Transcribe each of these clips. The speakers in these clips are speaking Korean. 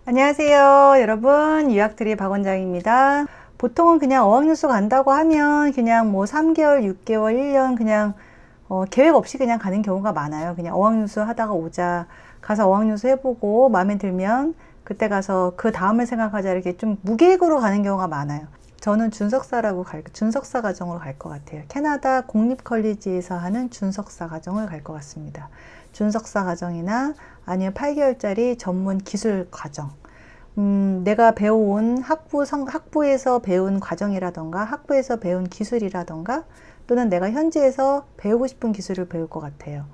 안녕하세요 여러분, 유학트리 박원장입니다. 보통은 그냥 어학연수 간다고 하면 그냥 뭐 3개월, 6개월, 1년 그냥 계획 없이 그냥 가는 경우가 많아요. 그냥 어학연수 하다가 오자, 가서 어학연수 해보고 마음에 들면 그때 가서 그 다음을 생각하자, 이렇게 좀 무계획으로 가는 경우가 많아요. 저는 준석사 과정으로 갈 것 같아요. 캐나다 공립컬리지에서 하는 준석사 과정을 갈 것 같습니다. 준석사 과정이나 아니면 8개월짜리 전문 기술 과정. 내가 배워온 학부에서 배운 과정이라던가 학부에서 배운 기술이라던가 또는 내가 현지에서 배우고 싶은 기술을 배울 것 같아요.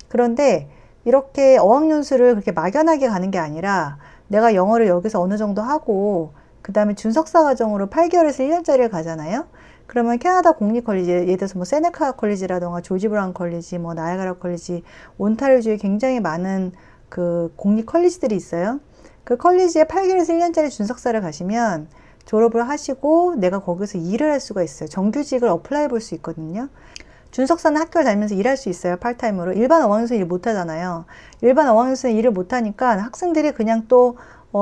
그런데 이렇게 어학연수를 그렇게 막연하게 가는 게 아니라 내가 영어를 여기서 어느 정도 하고 그 다음에 준석사 과정으로 8개월에서 1년짜리를 가잖아요. 그러면 캐나다 공립컬리지, 예를 들어서 뭐 세네카 컬리지라던가 조지 브라운 컬리지, 뭐 나이아가라 컬리지, 온타리오주에 굉장히 많은 그 공립 컬리지들이 있어요. 그 컬리지에 8개월에서 1년짜리 준석사를 가시면 졸업을 하시고 내가 거기서 일을 할 수가 있어요. 정규직을 어플라이 볼 수 있거든요. 준석사는 학교를 다니면서 일할 수 있어요. 파트타임으로. 일반 어학연수는 일 못하잖아요. 일반 어학연수는 일을 못하니까 학생들이 그냥 또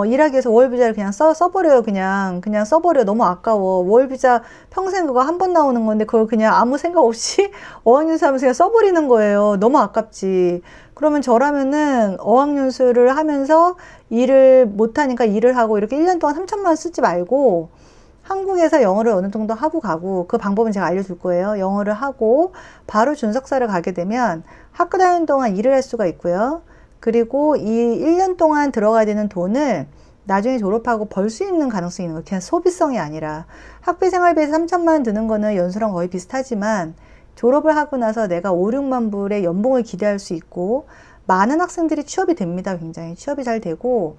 일하기 위해서 월비자를 그냥 써버려요. 그냥 써버려. 너무 아까워. 월비자 평생 그거 한 번 나오는 건데 그걸 그냥 아무 생각 없이 어학연수 하면서 그냥 써버리는 거예요. 너무 아깝지. 그러면 저라면은 어학연수를 하면서 일을 못하니까 일을 하고 이렇게 1년 동안 3천만 원 쓰지 말고 한국에서 영어를 어느 정도 하고 가고, 그 방법은 제가 알려줄 거예요. 영어를 하고 바로 준석사를 가게 되면 학교 다니는 동안 일을 할 수가 있고요. 그리고 이 1년 동안 들어가야 되는 돈을 나중에 졸업하고 벌 수 있는 가능성이 있는 거예요. 그냥 소비성이 아니라. 학비 생활비에서 3천만 원 드는 거는 연수랑 거의 비슷하지만 졸업을 하고 나서 내가 5, 6만 불의 연봉을 기대할 수 있고, 많은 학생들이 취업이 됩니다. 굉장히 취업이 잘 되고,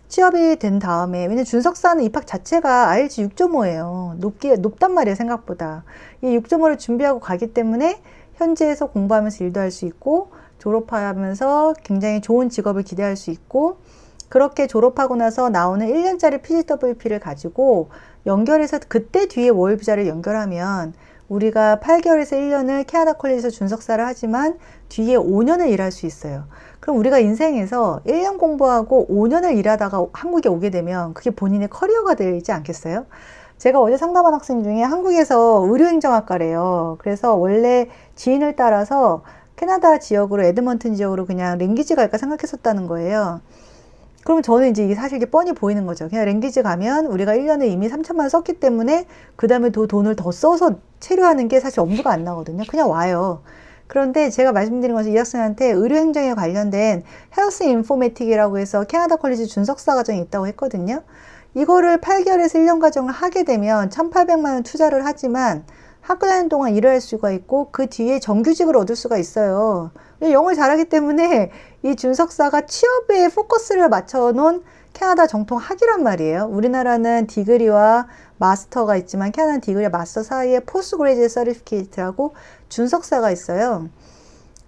취업이 된 다음에, 왜냐면 준석사는 입학 자체가 IELTS 6.5예요. 높단 말이에요, 생각보다. 이 6.5를 준비하고 가기 때문에 현지에서 공부하면서 일도 할 수 있고, 졸업하면서 굉장히 좋은 직업을 기대할 수 있고, 그렇게 졸업하고 나서 나오는 1년짜리 PGWP를 가지고 연결해서 그때 뒤에 월비자를 연결하면 우리가 8개월에서 1년을 캐나다 컬리지에서 준석사를 하지만 뒤에 5년을 일할 수 있어요. 그럼 우리가 인생에서 1년 공부하고 5년을 일하다가 한국에 오게 되면 그게 본인의 커리어가 되지 않겠어요? 제가 어제 상담한 학생 중에 한국에서 의료행정학과래요. 그래서 원래 지인을 따라서 캐나다 지역으로, 에드먼튼 지역으로 그냥 랭귀지 갈까 생각했었다는 거예요. 그럼 저는 이제 이게 사실 이게 뻔히 보이는 거죠. 그냥 랭귀지 가면 우리가 1년에 이미 3천만 원 썼기 때문에 그 다음에 돈을 더 써서 체류하는 게 사실 엄두가 안 나거든요. 그냥 와요. 그런데 제가 말씀드린 것은 이 학생한테 의료행정에 관련된 헬스 인포메틱이라고 해서 캐나다 컬리지 준석사 과정이 있다고 했거든요. 이거를 8개월에서 1년 과정을 하게 되면 1,800만 원 투자를 하지만 학교 다니는 동안 일을 할 수가 있고 그 뒤에 정규직을 얻을 수가 있어요. 영어를 잘하기 때문에 이 준석사가 취업에 포커스를 맞춰놓은 캐나다 정통 학위란 말이에요. 우리나라는 디그리와 마스터가 있지만 캐나다는 디그리와 마스터 사이에 포스트그레이지트 서티피케이트라고 준석사가 있어요.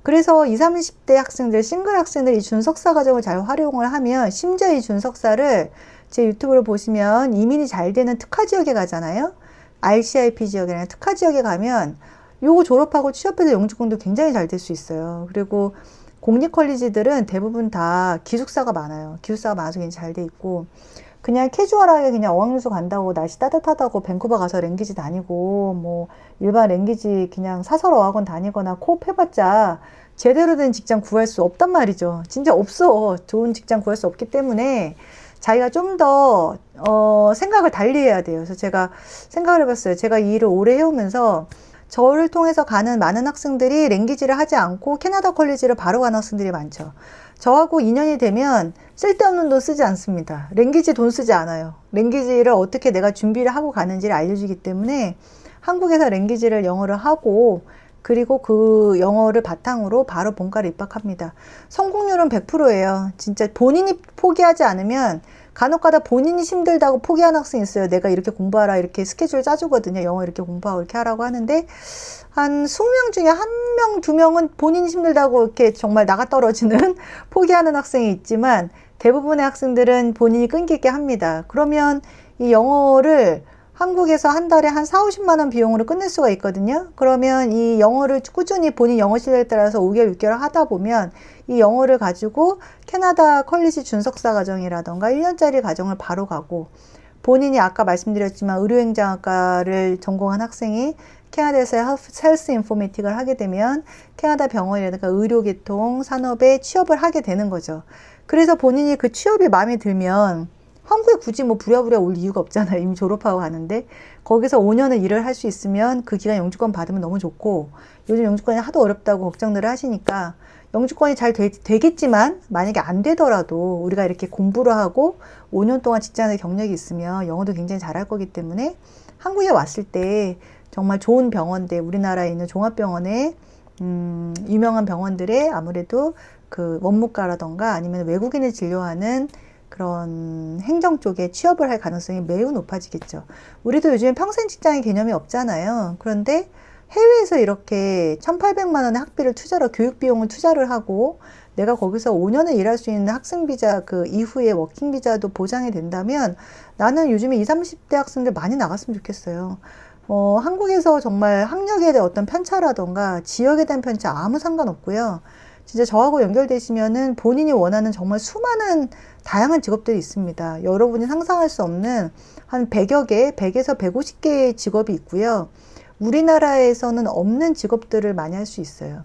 그래서 20, 30대 학생들, 싱글 학생들이 이 준석사 과정을 잘 활용을 하면, 심지어 이 준석사를 제 유튜브를 보시면 이민이 잘 되는 특화 지역에 가잖아요. RCIP 지역이나 특화 지역에 가면 요거 졸업하고 취업해서 영주권도 굉장히 잘 될 수 있어요. 그리고 공립 컬리지들은 대부분 다 기숙사가 많아요. 기숙사가 많아서 굉장히 잘 돼 있고, 그냥 캐주얼하게 그냥 어학연수 간다고 날씨 따뜻하다고 밴쿠버 가서 랭귀지 다니고 뭐 일반 랭귀지 그냥 사설 어학원 다니거나 코업 해봤자 제대로 된 직장 구할 수 없단 말이죠. 진짜 없어. 좋은 직장 구할 수 없기 때문에 자기가 좀 더 생각을 달리 해야 돼요. 그래서 제가 생각을 해봤어요. 제가 이 일을 오래 해오면서 저를 통해서 가는 많은 학생들이 랭귀지를 하지 않고 캐나다 컬리지를 바로 가는 학생들이 많죠. 저하고 인연이 되면 쓸데없는 돈 쓰지 않습니다. 랭귀지 돈 쓰지 않아요. 랭귀지를 어떻게 내가 준비를 하고 가는지를 알려주기 때문에 한국에서 랭귀지를 영어를 하고, 그리고 그 영어를 바탕으로 바로 본과를 입학합니다. 성공률은 100%예요. 진짜 본인이 포기하지 않으면, 간혹가다 본인이 힘들다고 포기하는 학생이 있어요. 내가 이렇게 공부하라, 이렇게 스케줄 짜주거든요. 영어 이렇게 공부하고 이렇게 하라고 하는데, 한 20명 중에 1명, 2명은 본인이 힘들다고 이렇게 정말 나가 떨어지는 포기하는 학생이 있지만, 대부분의 학생들은 본인이 끈기 있게 합니다. 그러면 이 영어를 한국에서 한 달에 한 4, 50만 원 비용으로 끝낼 수가 있거든요. 그러면 이 영어를 꾸준히 본인 영어 실력에 따라서 5개월, 6개월 하다 보면 이 영어를 가지고 캐나다 컬리지 준석사 과정이라던가 1년짜리 과정을 바로 가고, 본인이 아까 말씀드렸지만 의료행정학과를 전공한 학생이 캐나다에서 헬스 인포메틱을 하게 되면 캐나다 병원이라든가 의료계통 산업에 취업을 하게 되는 거죠. 그래서 본인이 그 취업이 마음에 들면 한국에 굳이 뭐 부랴부랴 올 이유가 없잖아요. 이미 졸업하고 가는데 거기서 5년을 일을 할 수 있으면 그 기간 영주권 받으면 너무 좋고, 요즘 영주권이 하도 어렵다고 걱정들을 하시니까 영주권이 잘 되겠지만 만약에 안 되더라도 우리가 이렇게 공부를 하고 5년 동안 직장의 경력이 있으면 영어도 굉장히 잘할 거기 때문에 한국에 왔을 때 정말 좋은 병원들, 우리나라에 있는 종합병원에 유명한 병원들에 아무래도 그 원무과라던가 아니면 외국인을 진료하는 그런 행정 쪽에 취업을 할 가능성이 매우 높아지겠죠. 우리도 요즘 평생 직장의 개념이 없잖아요. 그런데 해외에서 이렇게 1,800만 원의 학비를 투자로, 교육비용을 투자를 하고 내가 거기서 5년을 일할 수 있는 학생비자, 그 이후에 워킹비자도 보장이 된다면 나는 요즘에 20, 30대 학생들 많이 나갔으면 좋겠어요. 한국에서 정말 학력에 대한 어떤 편차라던가 지역에 대한 편차 아무 상관없고요. 진짜 저하고 연결되시면은 본인이 원하는 정말 수많은 다양한 직업들이 있습니다. 여러분이 상상할 수 없는 한 100여 개, 100에서 150개의 직업이 있고요. 우리나라에서는 없는 직업들을 많이 할 수 있어요.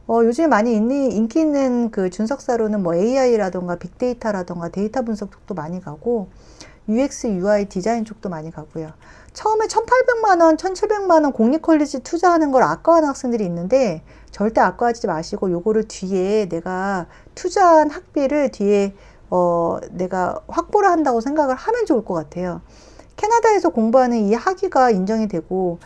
요즘 많이 인기 있는 그 준석사로는 뭐 AI라던가 빅데이터라던가 데이터 분석 쪽도 많이 가고, UX, UI 디자인 쪽도 많이 가고요. 처음에 1,800만 원, 1,700만 원 공립컬리지 투자하는 걸 아까워하는 학생들이 있는데 절대 아까워하지 마시고 요거를 뒤에 내가 투자한 학비를 뒤에 내가 확보를 한다고 생각을 하면 좋을 것 같아요. 캐나다에서 공부하는 이 학위가 인정이 되고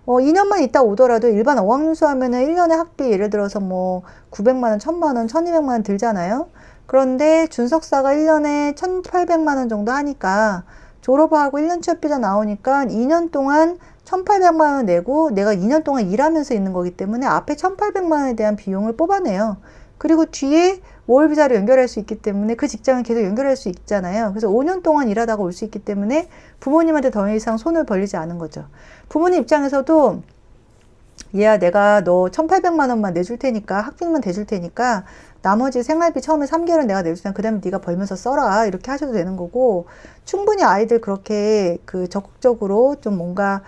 2년만 있다 오더라도 일반 어학연수 하면은 1년에 학비 예를 들어서 뭐 900만 원, 1000만 원, 1200만 원 들잖아요. 그런데 준석사가 1년에 1800만 원 정도 하니까 졸업하고 1년 취업비자 나오니까 2년 동안 1800만 원 내고 내가 2년 동안 일하면서 있는 거기 때문에 앞에 1800만 원에 대한 비용을 뽑아내요. 그리고 뒤에 월비자를 연결할 수 있기 때문에 그 직장을 계속 연결할 수 있잖아요. 그래서 5년 동안 일하다가 올 수 있기 때문에 부모님한테 더 이상 손을 벌리지 않은 거죠. 부모님 입장에서도 얘야 내가 너 1800만 원만 내줄 테니까 학비만 대줄 테니까 나머지 생활비 처음에 3개월은 내가 내줄 테니까 그 다음에 네가 벌면서 써라 이렇게 하셔도 되는 거고, 충분히 아이들 그렇게 그 적극적으로 좀 뭔가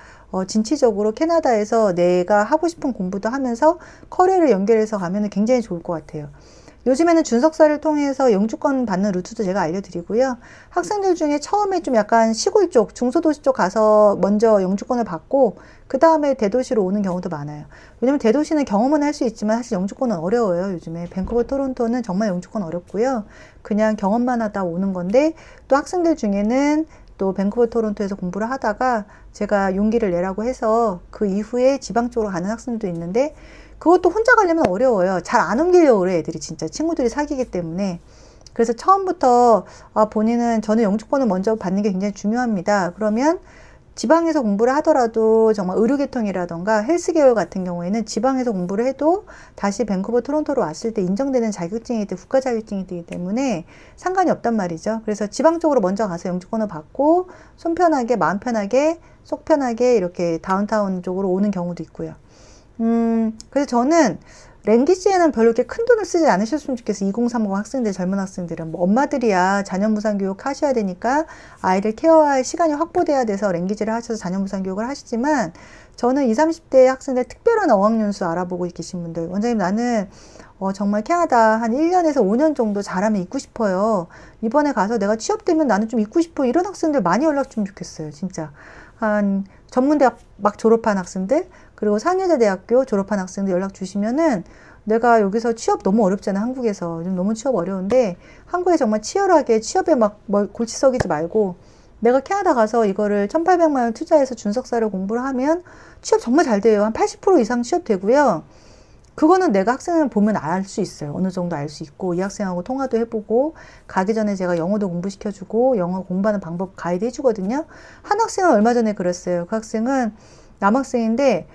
진취적으로 캐나다에서 내가 하고 싶은 공부도 하면서 커리어를 연결해서 가면 굉장히 좋을 것 같아요. 요즘에는 준석사를 통해서 영주권 받는 루트도 제가 알려드리고요. 학생들 중에 처음에 좀 약간 시골 쪽, 중소도시 쪽 가서 먼저 영주권을 받고 그 다음에 대도시로 오는 경우도 많아요. 왜냐면 대도시는 경험은 할 수 있지만 사실 영주권은 어려워요. 요즘에 밴쿠버, 토론토는 정말 영주권 어렵고요. 그냥 경험만 하다 오는 건데, 또 학생들 중에는 또 밴쿠버, 토론토에서 공부를 하다가 제가 용기를 내라고 해서 그 이후에 지방 쪽으로 가는 학생들도 있는데, 그것도 혼자 가려면 어려워요. 잘 안 옮기려고 그래, 애들이 진짜. 친구들이 사귀기 때문에. 그래서 처음부터 저는 영주권을 먼저 받는 게 굉장히 중요합니다. 그러면 지방에서 공부를 하더라도 정말 의료계통이라던가 헬스 계열 같은 경우에는 지방에서 공부를 해도 다시 밴쿠버, 토론토로 왔을 때 인정되는 자격증이 돼, 국가 자격증이 되기 때문에 상관이 없단 말이죠. 그래서 지방 쪽으로 먼저 가서 영주권을 받고 손 편하게, 마음 편하게, 속 편하게 이렇게 다운타운 쪽으로 오는 경우도 있고요. 그래서 저는 랭귀지에는 별로 이렇게 큰 돈을 쓰지 않으셨으면 좋겠어요. 2030 학생들, 젊은 학생들은. 뭐 엄마들이야 자녀 무상 교육 하셔야 되니까 아이들 케어할 시간이 확보돼야 돼서 랭귀지를 하셔서 자녀 무상 교육을 하시지만, 저는 20, 30대 학생들 특별한 어학연수 알아보고 계신 분들, 원장님 나는 정말 캐나다 한 1년에서 5년 정도 잘하면 있고 싶어요. 이번에 가서 내가 취업되면 나는 좀 있고 싶어. 이런 학생들 많이 연락 주면 좋겠어요. 진짜. 한 전문대학 막 졸업한 학생들, 그리고 상여자대학교 졸업한 학생들 연락 주시면은, 내가 여기서 취업 너무 어렵잖아, 한국에서. 요즘 너무 취업 어려운데, 한국에 정말 치열하게 취업에 막 골치 썩이지 말고, 내가 캐나다 가서 이거를 1,800만 원 투자해서 준석사를 공부를 하면 취업 정말 잘 돼요. 한 80% 이상 취업되고요. 그거는 내가 학생을 보면 알 수 있어요. 어느 정도 알 수 있고, 이 학생하고 통화도 해보고, 가기 전에 제가 영어도 공부시켜주고, 영어 공부하는 방법 가이드 해주거든요. 한 학생은 얼마 전에 그랬어요. 그 학생은 남학생인데,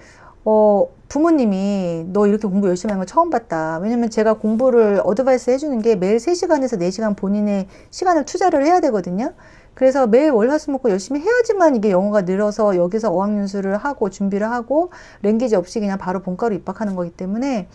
부모님이 너 이렇게 공부 열심히 하는 거 처음 봤다. 왜냐면 제가 공부를 어드바이스 해주는 게 매일 3시간에서 4시간 본인의 시간을 투자를 해야 되거든요. 그래서 매일 월화수목금 열심히 해야지만 이게 영어가 늘어서 여기서 어학연수를 하고 준비를 하고 랭귀지 없이 그냥 바로 본과로 입학하는 거기 때문에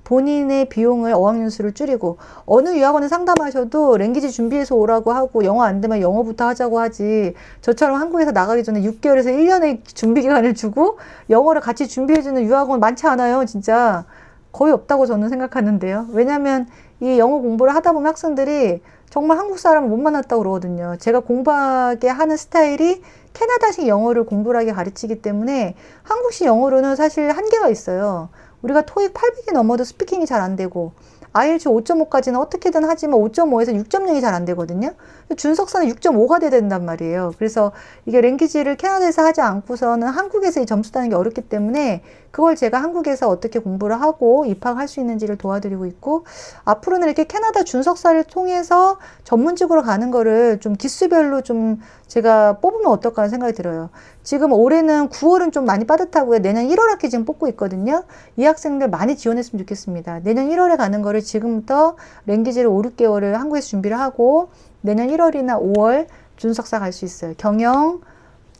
본인의 비용을 어학연수를 줄이고, 어느 유학원에 상담하셔도 랭귀지 준비해서 오라고 하고 영어 안 되면 영어부터 하자고 하지, 저처럼 한국에서 나가기 전에 6개월에서 1년의 준비 기간을 주고 영어를 같이 준비해주는 유학원 많지 않아요. 진짜 거의 없다고 저는 생각하는데요. 왜냐하면 이 영어 공부를 하다 보면 학생들이 정말 한국 사람을 못 만났다고 그러거든요. 제가 공부하게 하는 스타일이 캐나다식 영어를 공부를 하게 가르치기 때문에 한국식 영어로는 사실 한계가 있어요. 우리가 토익 800이 넘어도 스피킹이 잘 안 되고, IELTS 5.5까지는 어떻게든 하지만 5.5에서 6.0이 잘 안 되거든요. 준석사는 6.5가 돼야 된단 말이에요. 그래서 이게 랭귀지를 캐나다에서 하지 않고서는 한국에서 이 점수 따는 게 어렵기 때문에 그걸 제가 한국에서 어떻게 공부를 하고 입학할 수 있는지를 도와드리고 있고, 앞으로는 이렇게 캐나다 준석사를 통해서 전문직으로 가는 거를 좀 기수별로 좀 제가 뽑으면 어떨까 하는 생각이 들어요. 지금 올해는 9월은 좀 많이 빠듯하고요. 내년 1월 학기 지금 뽑고 있거든요. 이 학생들 많이 지원했으면 좋겠습니다. 내년 1월에 가는 거를 지금부터 랭귀지를 5, 6개월을 한국에서 준비를 하고 내년 1월이나 5월 준석사 갈 수 있어요. 경영,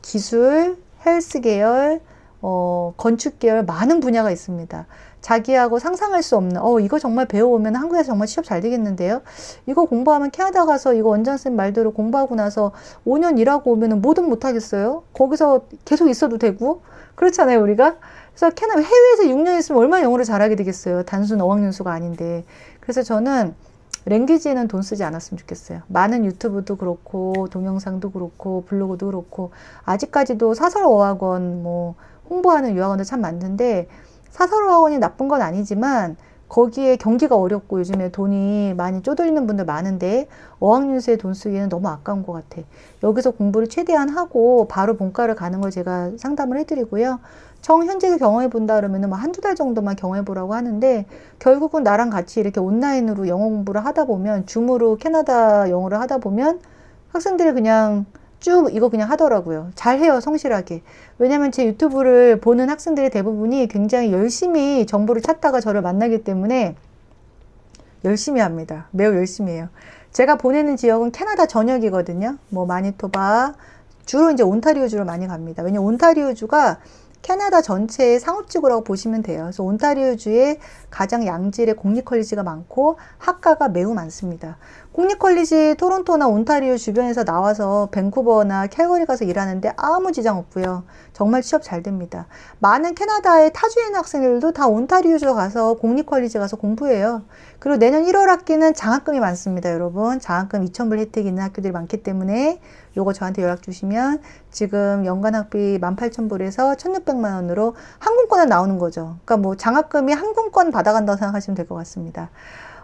기술, 헬스 계열, 건축 계열 많은 분야가 있습니다. 자기하고 상상할 수 없는, 이거 정말 배워오면 한국에서 정말 취업 잘 되겠는데요. 이거 공부하면 캐나다 가서 이거 원장쌤 말대로 공부하고 나서 5년 일하고 오면 뭐든 못하겠어요. 거기서 계속 있어도 되고 그렇잖아요, 우리가. 그래서 해외에서 6년 있으면 얼마나 영어를 잘하게 되겠어요. 단순 어학연수가 아닌데. 그래서 저는 랭귀지에는 돈 쓰지 않았으면 좋겠어요. 많은 유튜브도 그렇고 동영상도 그렇고 블로그도 그렇고 아직까지도 사설어학원 뭐 홍보하는 유학원도 참 많은데, 사설어학원이 나쁜 건 아니지만 거기에 경기가 어렵고 요즘에 돈이 많이 쪼들리는 분들 많은데 어학연수에 돈 쓰기에는 너무 아까운 것 같아. 여기서 공부를 최대한 하고 바로 본과를 가는 걸 제가 상담을 해드리고요. 현지에서 경험해 본다 그러면 뭐 한두 달 정도만 경험해 보라고 하는데, 결국은 나랑 같이 이렇게 온라인으로 영어 공부를 하다 보면, 줌으로 캐나다 영어를 하다 보면 학생들이 그냥 쭉 이거 그냥 하더라고요. 잘해요, 성실하게. 왜냐면 제 유튜브를 보는 학생들의 대부분이 굉장히 열심히 정보를 찾다가 저를 만나기 때문에 열심히 합니다. 매우 열심히 해요. 제가 보내는 지역은 캐나다 전역이거든요. 뭐 마니토바, 주로 이제 온타리오주로 많이 갑니다. 왜냐면 온타리오주가 캐나다 전체의 상업지구라고 보시면 돼요. 그래서 온타리오주에 가장 양질의 공립컬리지가 많고 학과가 매우 많습니다. 공립컬리지 토론토나 온타리오 주변에서 나와서 밴쿠버나 캘거리 가서 일하는데 아무 지장 없고요. 정말 취업 잘 됩니다. 많은 캐나다의 타주에 있는 학생들도 다 온타리오주 가서 공립컬리지 가서 공부해요. 그리고 내년 1월 학기는 장학금이 많습니다, 여러분. 장학금 2,000불 혜택이 있는 학교들이 많기 때문에 요거 저한테 연락 주시면 지금 연간 학비 18,000불에서 1,600만 원으로 항공권은 나오는 거죠. 그러니까 뭐 장학금이 항공권 받아간다고 생각하시면 될 것 같습니다.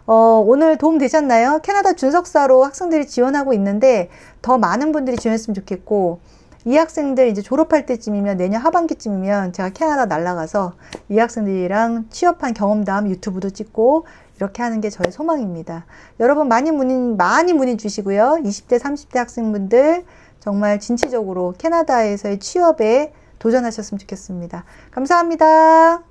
오늘 도움 되셨나요? 캐나다 준석사로 학생들이 지원하고 있는데 더 많은 분들이 지원했으면 좋겠고, 이 학생들 이제 졸업할 때쯤이면 내년 하반기쯤이면 제가 캐나다 날아가서 이 학생들이랑 취업한 경험담 유튜브도 찍고 이렇게 하는 게 저의 소망입니다. 여러분 많이 문의 주시고요. 20대, 30대 학생분들 정말 진취적으로 캐나다에서의 취업에 도전하셨으면 좋겠습니다. 감사합니다.